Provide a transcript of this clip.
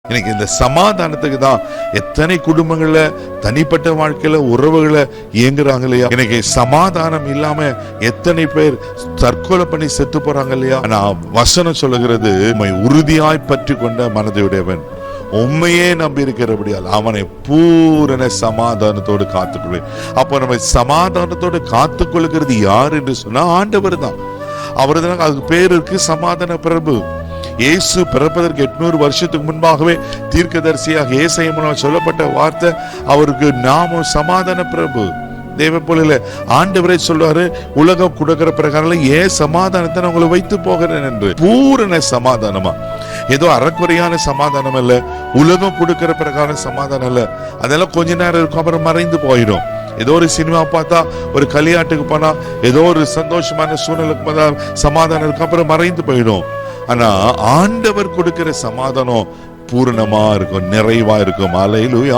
எனக்கு இந்த சமாதானத்துக்கு தான் எத்தனை குடும்பங்கள்ல தனிப்பட்ட வாழ்க்கையில உறவுகளை இயங்குறாங்க இல்லையா? எனக்கு சமாதானம் இல்லாம எத்தனை பேர் தற்கொலை பண்ணி செத்து போறாங்க இல்லையா? நான் வசனம் சொல்லுகிறது, உம்மை உறுதியாய் பற்றி கொண்ட மனதையுடையவன் உண்மையே நம்பி இருக்கிறபடியால் அவனை பூரண சமாதானத்தோடு காத்துக்கொள்வேன். அப்போ நம்ம சமாதானத்தோடு காத்துக்கொள்கிறது யார் என்று சொன்னா ஆண்டவர் தான். அவர் தான். அதுக்கு பேர் இருக்கு சமாதான பிரபு. இயேசு பிறப்பதற்கு 800 வருஷத்துக்கு முன்பாகவே தீர்க்கதரிசியாக ஏசாயா மூலம் சொல்லப்பட்ட வார்த்தை, அவருக்கு நாமம் சமாதான பிரபு. தேவ போல ஆண்டவரே சொல்றாரு, உலகம் கொடுக்கிற பிரகாரம் ஏன் சமாதானத்தை நான் உங்களை வைத்து போகிறேன் என்று. பூரண சமாதானமா, ஏதோ அறக்குறையான சமாதானம் அல்ல, உலகம் கொடுக்கிற பிரகாரம் சமாதானம் அல்ல. அதெல்லாம் கொஞ்ச நேரம் இருக்கும், அப்புறம் மறைந்து போயிடும். ஏதோ ஒரு சினிமா பார்த்தா, ஒரு கல்யாட்டுக்கு போனா, ஏதோ ஒரு சந்தோஷமான சூழ்நிலைக்கு போனா சமாதானம் இருக்கும், அப்புறம் மறைந்து போயிடும். ஆனா ஆண்டவர் கொடுக்கிற சமாதானம் பூரணமா இருக்கும், நிறைவா இருக்கும். அல்லேலூயா.